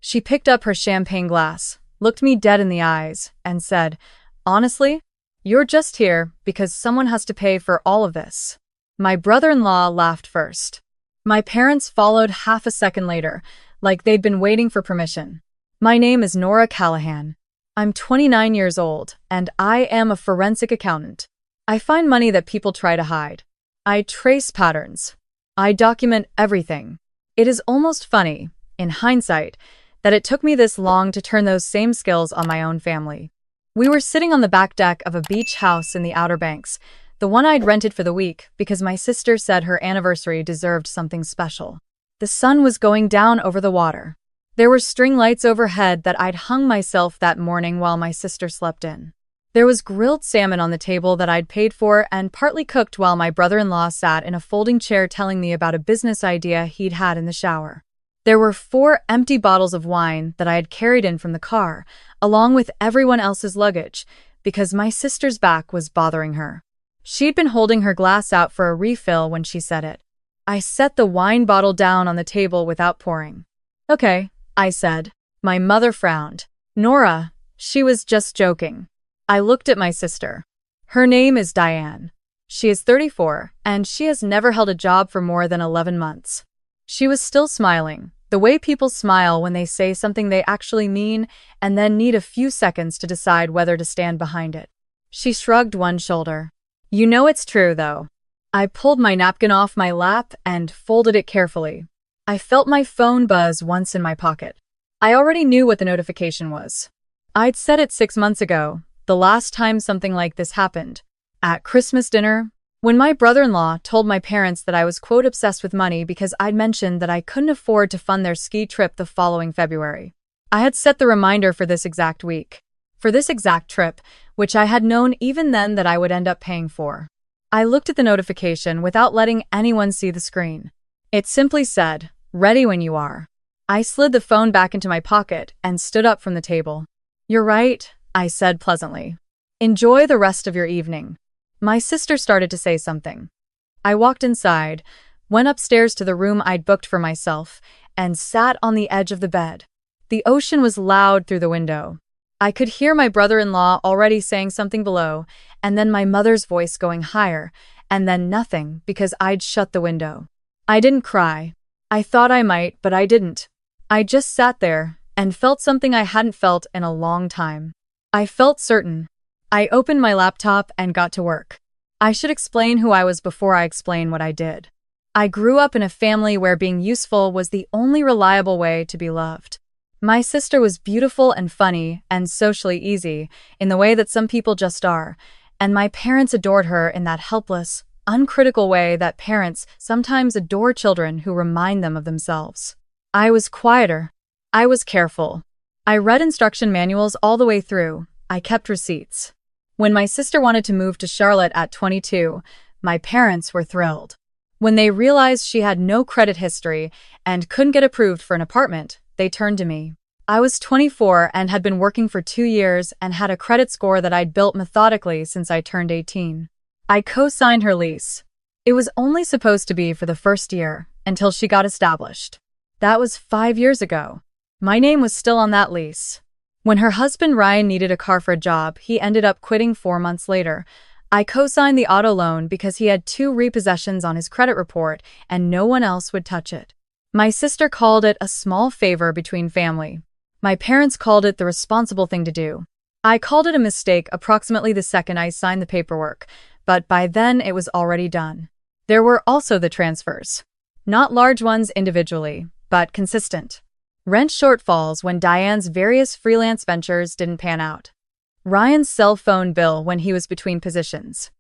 She picked up her champagne glass, looked me dead in the eyes, and said, "Honestly, you're just here because someone has to pay for all of this." My brother-in-law laughed first. My parents followed half a second later, like they'd been waiting for permission. "My name is Nora Callahan. I'm 29 years old, and I am a forensic accountant. I find money that people try to hide. I trace patterns. I document everything. It is almost funny, in hindsight, that it took me this long to turn those same skills on my own family." We were sitting on the back deck of a beach house in the Outer Banks, the one I'd rented for the week because my sister said her anniversary deserved something special. The sun was going down over the water. There were string lights overhead that I'd hung myself that morning while my sister slept in. There was grilled salmon on the table that I'd paid for and partly cooked while my brother-in-law sat in a folding chair telling me about a business idea he'd had in the shower. There were 4 empty bottles of wine that I had carried in from the car, along with everyone else's luggage, because my sister's back was bothering her. She'd been holding her glass out for a refill when she said it. I set the wine bottle down on the table without pouring. "Okay," I said. My mother frowned. "Nora, she was just joking." I looked at my sister. Her name is Diane. She is 34, and she has never held a job for more than 11 months. She was still smiling, the way people smile when they say something they actually mean and then need a few seconds to decide whether to stand behind it. She shrugged one shoulder. "You know it's true, though." I pulled my napkin off my lap and folded it carefully. I felt my phone buzz once in my pocket. I already knew what the notification was. I'd set it 6 months ago, the last time something like this happened. At Christmas dinner, when my brother-in-law told my parents that I was quote obsessed with money because I'd mentioned that I couldn't afford to fund their ski trip the following February. I had set the reminder for this exact week. For this exact trip, which I had known even then that I would end up paying for. I looked at the notification without letting anyone see the screen. It simply said, "Ready when you are." I slid the phone back into my pocket and stood up from the table. "You're right," I said pleasantly. "Enjoy the rest of your evening." My sister started to say something. I walked inside, went upstairs to the room I'd booked for myself, and sat on the edge of the bed. The ocean was loud through the window. I could hear my brother-in-law already saying something below, and then my mother's voice going higher, and then nothing because I'd shut the window. I didn't cry. I thought I might, but I didn't. I just sat there and felt something I hadn't felt in a long time. I felt certain. I opened my laptop and got to work. I should explain who I was before I explain what I did. I grew up in a family where being useful was the only reliable way to be loved. My sister was beautiful and funny and socially easy in the way that some people just are, and my parents adored her in that helpless, uncritical way that parents sometimes adore children who remind them of themselves. I was quieter. I was careful. I read instruction manuals all the way through. I kept receipts. When my sister wanted to move to Charlotte at 22, my parents were thrilled. When they realized she had no credit history and couldn't get approved for an apartment, they turned to me. I was 24 and had been working for 2 years and had a credit score that I'd built methodically since I turned 18. I co-signed her lease. It was only supposed to be for the first year, until she got established. That was 5 years ago. My name was still on that lease. When her husband Ryan needed a car for a job, he ended up quitting 4 months later. I co-signed the auto loan because he had 2 repossessions on his credit report and no one else would touch it. My sister called it a small favor between family. My parents called it the responsible thing to do. I called it a mistake approximately the second I signed the paperwork, but by then it was already done. There were also the transfers. Not large ones individually, but consistent. Rent shortfalls when Diane's various freelance ventures didn't pan out. Ryan's cell phone bill when he was between positions.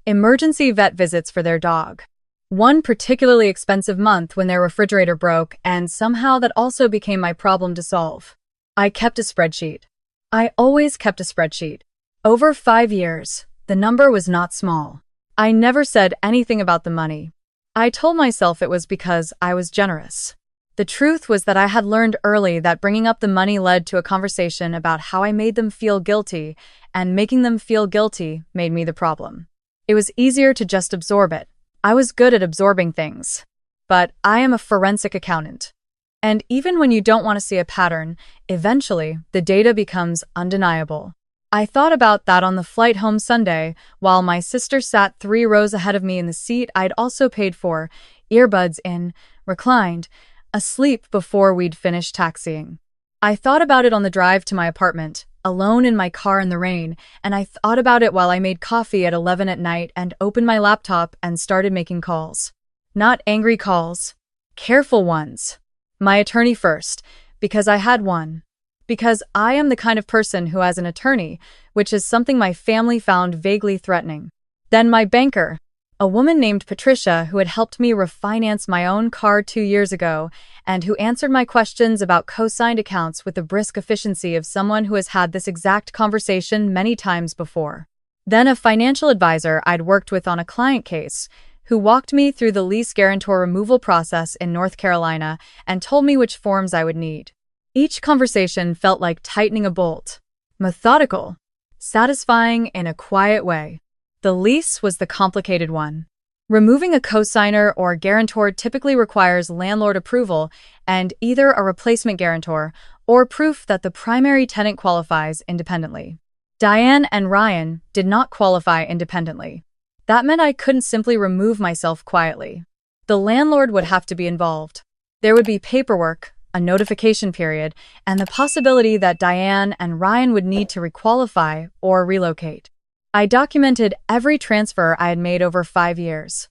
Emergency vet visits for their dog. One particularly expensive month when their refrigerator broke, and somehow that also became my problem to solve. I kept a spreadsheet. I always kept a spreadsheet. Over 5 years, the number was not small. I never said anything about the money. I told myself it was because I was generous. The truth was that I had learned early that bringing up the money led to a conversation about how I made them feel guilty, and making them feel guilty made me the problem. It was easier to just absorb it. I was good at absorbing things. But I am a forensic accountant. And even when you don't want to see a pattern, eventually the data becomes undeniable. I thought about that on the flight home Sunday, while my sister sat 3 rows ahead of me in the seat I'd also paid for, earbuds in, reclined, asleep before we'd finished taxiing. I thought about it on the drive to my apartment, alone in my car in the rain, and I thought about it while I made coffee at 11 at night and opened my laptop and started making calls. Not angry calls, careful ones. My attorney first, because I had one. Because I am the kind of person who has an attorney, which is something my family found vaguely threatening. Then my banker, a woman named Patricia who had helped me refinance my own car 2 years ago and who answered my questions about co-signed accounts with the brisk efficiency of someone who has had this exact conversation many times before. Then a financial advisor I'd worked with on a client case, who walked me through the lease guarantor removal process in North Carolina and told me which forms I would need. Each conversation felt like tightening a bolt. Methodical, satisfying in a quiet way. The lease was the complicated one. Removing a cosigner or guarantor typically requires landlord approval and either a replacement guarantor or proof that the primary tenant qualifies independently. Diane and Ryan did not qualify independently. That meant I couldn't simply remove myself quietly. The landlord would have to be involved. There would be paperwork, a notification period, and the possibility that Diane and Ryan would need to requalify or relocate. I documented every transfer I had made over 5 years.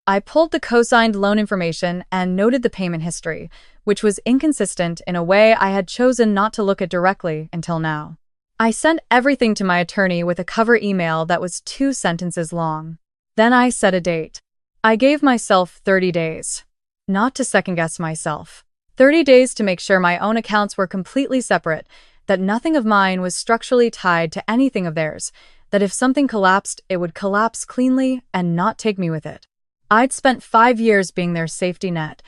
I pulled the co-signed loan information and noted the payment history, which was inconsistent in a way I had chosen not to look at directly until now. I sent everything to my attorney with a cover email that was 2 sentences long. Then I set a date. I gave myself 30 days. Not to second-guess myself. 30 days to make sure my own accounts were completely separate, that nothing of mine was structurally tied to anything of theirs, that if something collapsed, it would collapse cleanly and not take me with it. I'd spent 5 years being their safety net.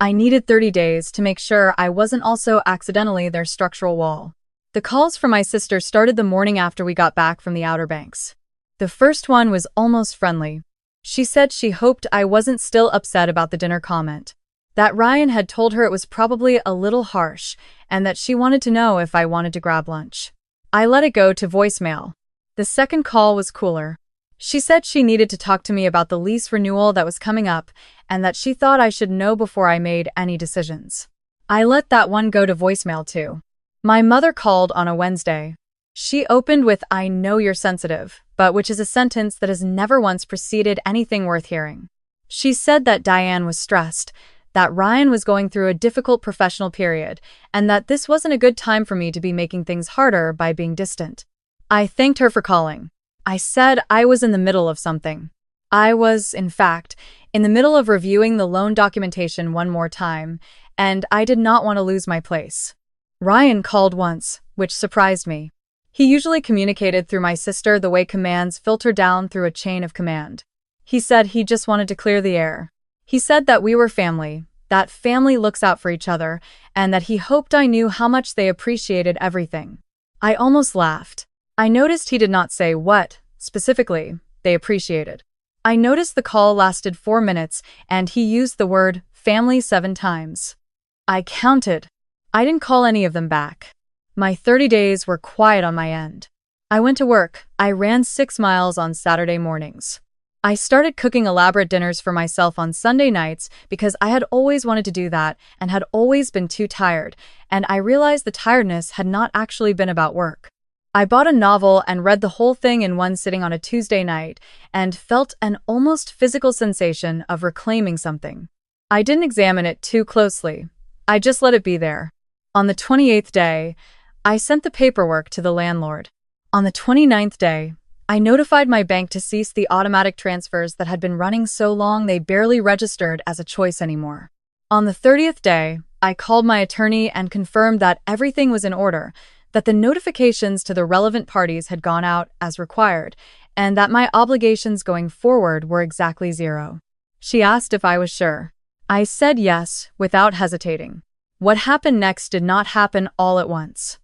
I needed 30 days to make sure I wasn't also accidentally their structural wall. The calls from my sister started the morning after we got back from the Outer Banks. The first one was almost friendly. She said she hoped I wasn't still upset about the dinner comment, that Ryan had told her it was probably a little harsh, and that she wanted to know if I wanted to grab lunch. I let it go to voicemail. The second call was cooler. She said she needed to talk to me about the lease renewal that was coming up, and that she thought I should know before I made any decisions. I let that one go to voicemail too. My mother called on a Wednesday. She opened with, "I know you're sensitive," but which is a sentence that has never once preceded anything worth hearing. She said that Diane was stressed, that Ryan was going through a difficult professional period, and that this wasn't a good time for me to be making things harder by being distant. I thanked her for calling. I said I was in the middle of something. I was, in fact, in the middle of reviewing the loan documentation one more time, and I did not want to lose my place. Ryan called once, which surprised me. He usually communicated through my sister the way commands filter down through a chain of command. He said he just wanted to clear the air. He said that we were family, that family looks out for each other, and that he hoped I knew how much they appreciated everything. I almost laughed. I noticed he did not say what, specifically, they appreciated. I noticed the call lasted 4 minutes, and he used the word family 7 times. I counted. I didn't call any of them back. My 30 days were quiet on my end. I went to work. I ran 6 miles on Saturday mornings. I started cooking elaborate dinners for myself on Sunday nights because I had always wanted to do that and had always been too tired, and I realized the tiredness had not actually been about work. I bought a novel and read the whole thing in one sitting on a Tuesday night and felt an almost physical sensation of reclaiming something. I didn't examine it too closely. I just let it be there. On the 28th day, I sent the paperwork to the landlord. On the 29th day, I notified my bank to cease the automatic transfers that had been running so long they barely registered as a choice anymore. On the 30th day, I called my attorney and confirmed that everything was in order, that the notifications to the relevant parties had gone out as required, and that my obligations going forward were exactly 0. She asked if I was sure. I said yes, without hesitating. What happened next did not happen all at once.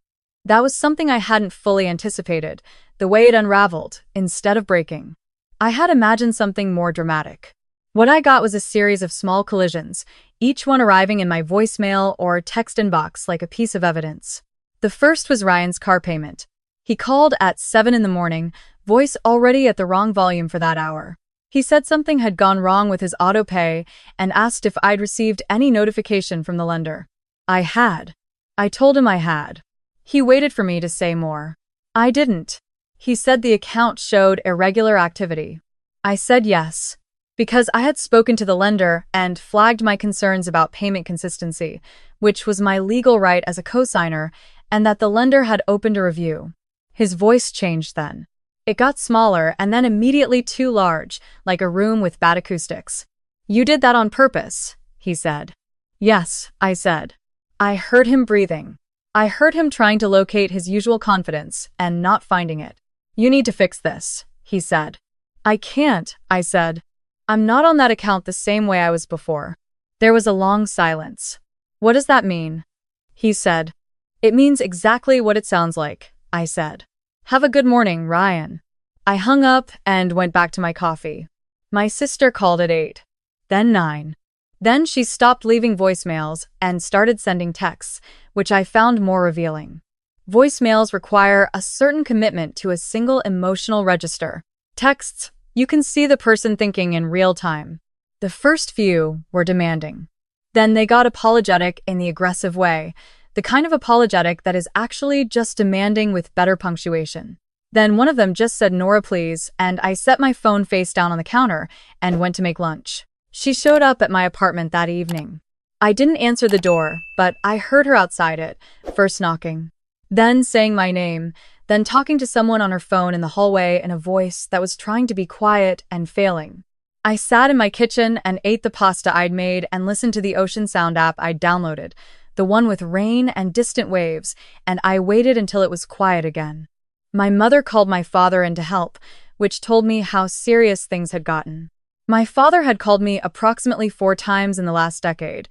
That was something I hadn't fully anticipated, the way it unraveled, instead of breaking. I had imagined something more dramatic. What I got was a series of small collisions, each one arriving in my voicemail or text inbox like a piece of evidence. The first was Ryan's car payment. He called at 7 in the morning, voice already at the wrong volume for that hour. He said something had gone wrong with his auto pay and asked if I'd received any notification from the lender. I had. I told him I had. He waited for me to say more. I didn't. He said the account showed irregular activity. I said yes, because I had spoken to the lender and flagged my concerns about payment consistency, which was my legal right as a cosigner, and that the lender had opened a review. His voice changed then. It got smaller and then immediately too large, like a room with bad acoustics. You did that on purpose, he said. Yes, I said. I heard him breathing. I heard him trying to locate his usual confidence and not finding it. You need to fix this, he said. I can't, I said. I'm not on that account the same way I was before. There was a long silence. What does that mean? He said. It means exactly what it sounds like, I said. Have a good morning, Ryan. I hung up and went back to my coffee. My sister called at 8, then 9. Then she stopped leaving voicemails and started sending texts, which I found more revealing. Voicemails require a certain commitment to a single emotional register. Texts, you can see the person thinking in real time. The first few were demanding. Then they got apologetic in the aggressive way, the kind of apologetic that is actually just demanding with better punctuation. Then one of them just said, "Nora, please," and I set my phone face down on the counter and went to make lunch. She showed up at my apartment that evening. I didn't answer the door, but I heard her outside it, first knocking, then saying my name, then talking to someone on her phone in the hallway in a voice that was trying to be quiet and failing. I sat in my kitchen and ate the pasta I'd made and listened to the ocean sound app I'd downloaded, the one with rain and distant waves, and I waited until it was quiet again. My mother called my father in to help, which told me how serious things had gotten. My father had called me approximately 4 times in the last decade,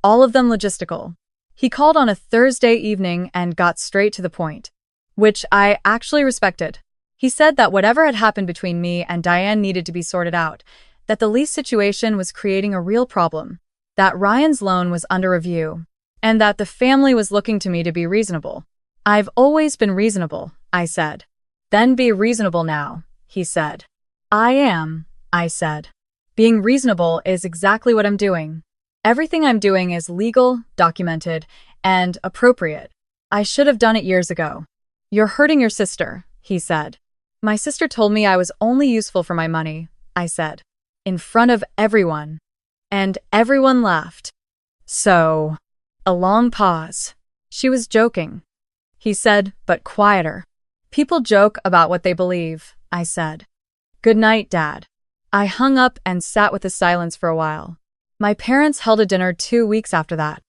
all of them logistical. He called on a Thursday evening and got straight to the point, which I actually respected. He said that whatever had happened between me and Diane needed to be sorted out, that the lease situation was creating a real problem, that Ryan's loan was under review, and that the family was looking to me to be reasonable. I've always been reasonable, I said. Then be reasonable now, he said. I am, I said. Being reasonable is exactly what I'm doing. Everything I'm doing is legal, documented, and appropriate. I should have done it years ago. You're hurting your sister, he said. My sister told me I was only useful for my money, I said. In front of everyone. And everyone laughed. So, a long pause. She was joking. He said, but quieter. People joke about what they believe, I said. Good night, Dad. I hung up and sat with the silence for a while. My parents held a dinner 2 weeks after that.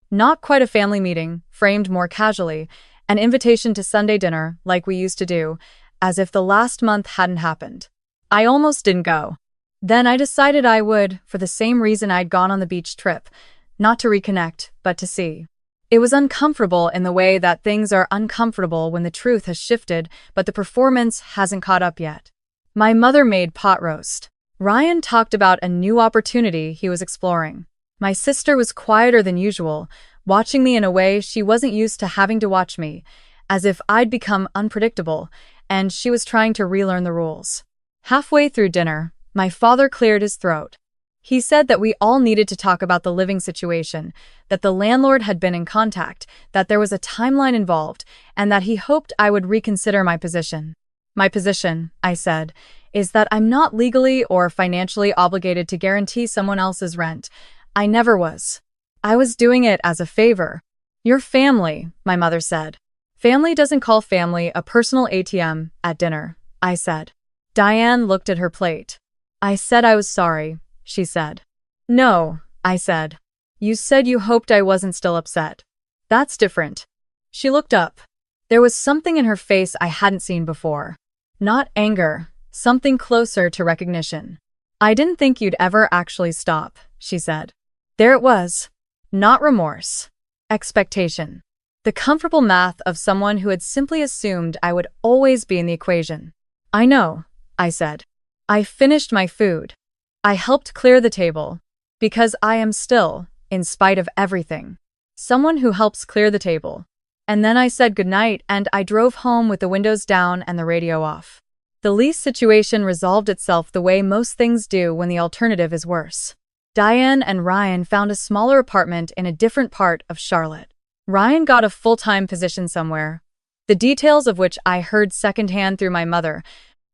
Not quite a family meeting, framed more casually, an invitation to Sunday dinner like we used to do, as if the last month hadn't happened. I almost didn't go. Then I decided I would, for the same reason I'd gone on the beach trip, not to reconnect, but to see. It was uncomfortable in the way that things are uncomfortable when the truth has shifted, but the performance hasn't caught up yet. My mother made pot roast. Ryan talked about a new opportunity he was exploring. My sister was quieter than usual, watching me in a way she wasn't used to having to watch me, as if I'd become unpredictable, and she was trying to relearn the rules. Halfway through dinner, my father cleared his throat. He said that we all needed to talk about the living situation, that the landlord had been in contact, that there was a timeline involved, and that he hoped I would reconsider my position. My position, I said, is that I'm not legally or financially obligated to guarantee someone else's rent. I never was. I was doing it as a favor. Your family, my mother said. Family doesn't call family a personal ATM at dinner, I said. Diane looked at her plate. I said I was sorry, she said. No, I said. You said you hoped I wasn't still upset. That's different. She looked up. There was something in her face I hadn't seen before. Not anger, something closer to recognition. I didn't think you'd ever actually stop, she said. There it was. Not remorse. Expectation. The comfortable math of someone who had simply assumed I would always be in the equation. I know, I said. I finished my food. I helped clear the table. Because I am still, in spite of everything. Someone who helps clear the table. And then I said goodnight and I drove home with the windows down and the radio off. The lease situation resolved itself the way most things do when the alternative is worse. Diane and Ryan found a smaller apartment in a different part of Charlotte. Ryan got a full-time position somewhere, the details of which I heard secondhand through my mother,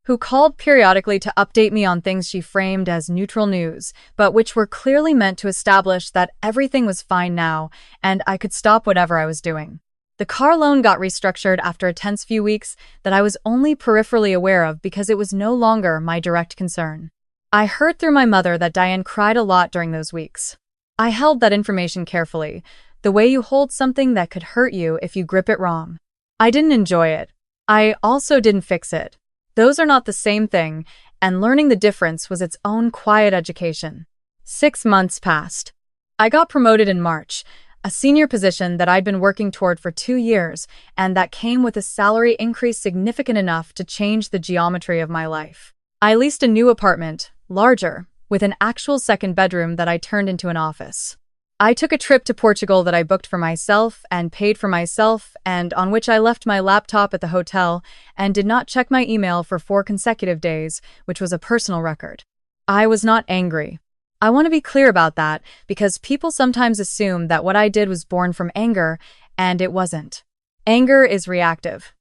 who called periodically to update me on things she framed as neutral news, but which were clearly meant to establish that everything was fine now and I could stop whatever I was doing. The car loan got restructured after a tense few weeks that I was only peripherally aware of because it was no longer my direct concern. I heard through my mother that Diane cried a lot during those weeks. I held that information carefully, the way you hold something that could hurt you if you grip it wrong. I didn't enjoy it. I also didn't fix it. Those are not the same thing, and learning the difference was its own quiet education. 6 months passed. I got promoted in March, a senior position that I'd been working toward for 2 years, and that came with a salary increase significant enough to change the geometry of my life. I leased a new apartment, larger, with an actual second bedroom that I turned into an office. I took a trip to Portugal that I booked for myself and paid for myself, and on which I left my laptop at the hotel and did not check my email for 4 consecutive days, which was a personal record. I was not angry. I want to be clear about that because people sometimes assume that what I did was born from anger, and it wasn't. Anger is reactive.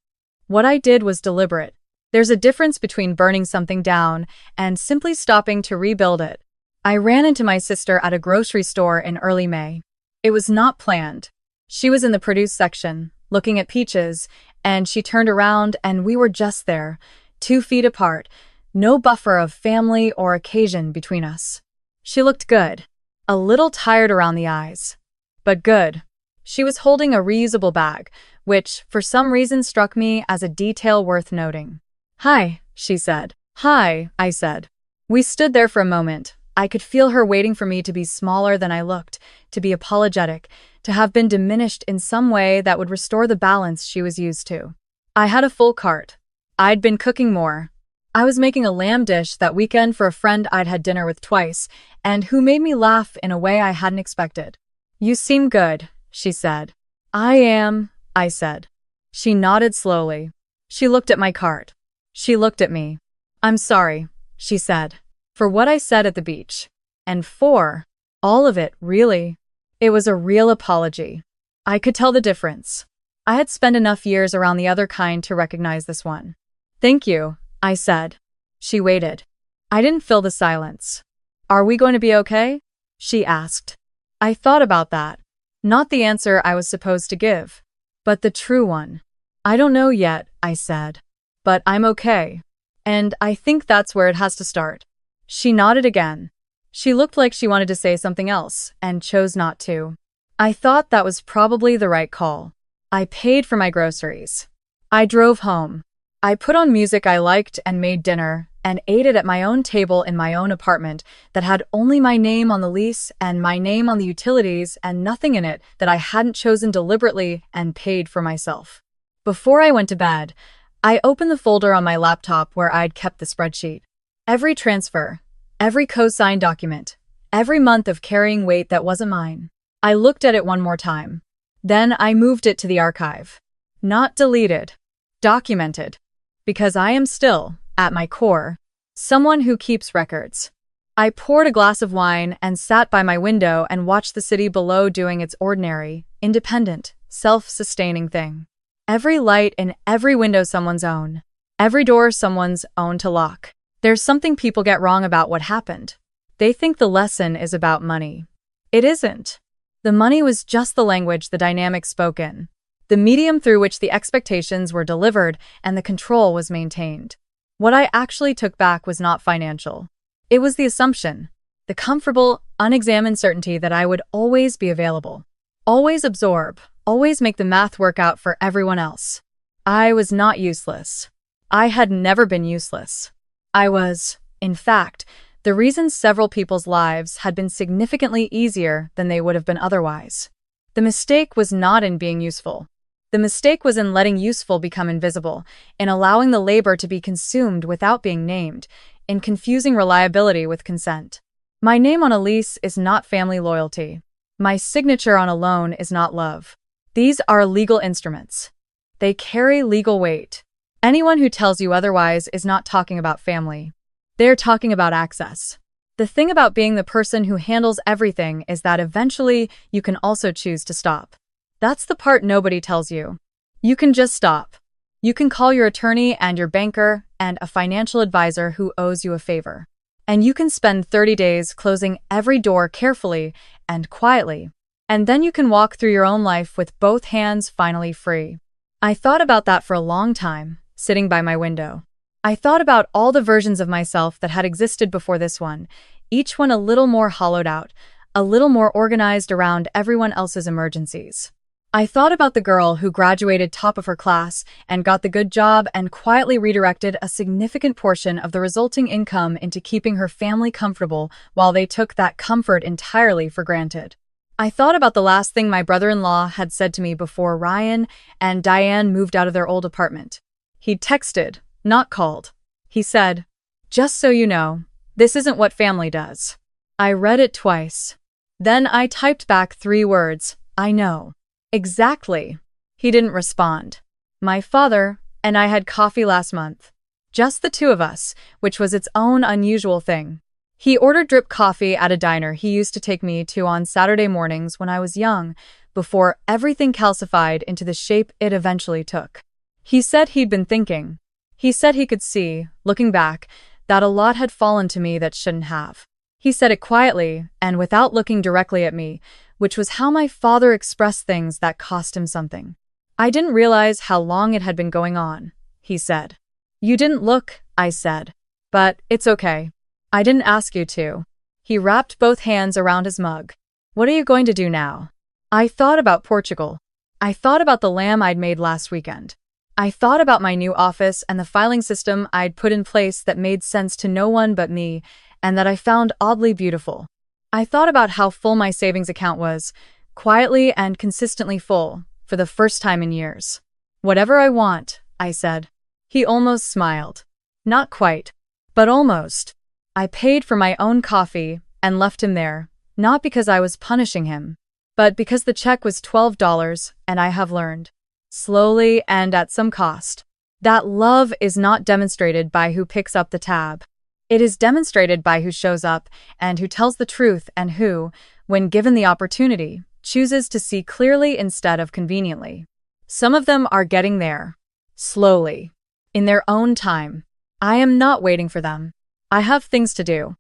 What I did was deliberate. There's a difference between burning something down and simply stopping to rebuild it. I ran into my sister at a grocery store in early May. It was not planned. She was in the produce section, looking at peaches, and she turned around and we were just there, 2 feet apart, no buffer of family or occasion between us. She looked good, a little tired around the eyes, but good. She was holding a reusable bag, which, for some reason, struck me as a detail worth noting. "Hi," she said. "Hi," I said. We stood there for a moment. I could feel her waiting for me to be smaller than I looked, to be apologetic, to have been diminished in some way that would restore the balance she was used to. I had a full cart. I'd been cooking more. I was making a lamb dish that weekend for a friend I'd had dinner with twice, and who made me laugh in a way I hadn't expected. "You seem good," she said. "I am," I said. She nodded slowly. She looked at my cart. She looked at me. "I'm sorry," she said, "for what I said at the beach. And for all of it, really. It was a real apology." I could tell the difference. I had spent enough years around the other kind to recognize this one. "Thank you," I said. She waited. I didn't fill the silence. "Are we going to be okay?" she asked. I thought about that. Not the answer I was supposed to give, but the true one. "I don't know yet," I said. "But I'm okay. And I think that's where it has to start." She nodded again. She looked like she wanted to say something else, and chose not to. I thought that was probably the right call. I paid for my groceries. I drove home. I put on music I liked and made dinner, and ate it at my own table in my own apartment that had only my name on the lease and my name on the utilities and nothing in it that I hadn't chosen deliberately and paid for myself. Before I went to bed, I opened the folder on my laptop where I'd kept the spreadsheet. Every transfer, every co-signed document, every month of carrying weight that wasn't mine. I looked at it one more time. Then I moved it to the archive. Not deleted. Documented. Because I am still, at my core, someone who keeps records. I poured a glass of wine and sat by my window and watched the city below doing its ordinary, independent, self-sustaining thing. Every light in every window someone's own. Every door someone's own to lock. There's something people get wrong about what happened. They think the lesson is about money. It isn't. The money was just the language the dynamic spoke in. The medium through which the expectations were delivered and the control was maintained. What I actually took back was not financial. It was the assumption, the comfortable, unexamined certainty that I would always be available. Always absorb, always make the math work out for everyone else. I was not useless. I had never been useless. I was, in fact, the reason several people's lives had been significantly easier than they would have been otherwise. The mistake was not in being useful. The mistake was in letting useful become invisible, in allowing the labor to be consumed without being named, in confusing reliability with consent. My name on a lease is not family loyalty. My signature on a loan is not love. These are legal instruments. They carry legal weight. Anyone who tells you otherwise is not talking about family. They're talking about access. The thing about being the person who handles everything is that eventually you can also choose to stop. That's the part nobody tells you. You can just stop. You can call your attorney and your banker and a financial advisor who owes you a favor. And you can spend 30 days closing every door carefully and quietly. And then you can walk through your own life with both hands finally free. I thought about that for a long time, sitting by my window. I thought about all the versions of myself that had existed before this one, each one a little more hollowed out, a little more organized around everyone else's emergencies. I thought about the girl who graduated top of her class and got the good job and quietly redirected a significant portion of the resulting income into keeping her family comfortable while they took that comfort entirely for granted. I thought about the last thing my brother-in-law had said to me before Ryan and Diane moved out of their old apartment. He'd texted, not called. He said, "Just so you know, this isn't what family does." I read it twice. Then I typed back 3 words, "I know." Exactly. He didn't respond. My father and I had coffee last month. Just the 2 of us, which was its own unusual thing. He ordered drip coffee at a diner he used to take me to on Saturday mornings when I was young, before everything calcified into the shape it eventually took. He said he'd been thinking. He said he could see, looking back, that a lot had fallen to me that shouldn't have. He said it quietly and without looking directly at me, which was how my father expressed things that cost him something. "I didn't realize how long it had been going on," he said. "You didn't look," I said. "But it's okay. I didn't ask you to." He wrapped both hands around his mug. "What are you going to do now?" I thought about Portugal. I thought about the lamb I'd made last weekend. I thought about my new office and the filing system I'd put in place that made sense to no one but me and that I found oddly beautiful. I thought about how full my savings account was, quietly and consistently full, for the first time in years. "Whatever I want," I said. He almost smiled. Not quite, but almost. I paid for my own coffee and left him there, not because I was punishing him, but because the check was $12 and I have learned, slowly and at some cost, that love is not demonstrated by who picks up the tab. It is demonstrated by who shows up and who tells the truth and who, when given the opportunity, chooses to see clearly instead of conveniently. Some of them are getting there. Slowly. In their own time. I am not waiting for them. I have things to do.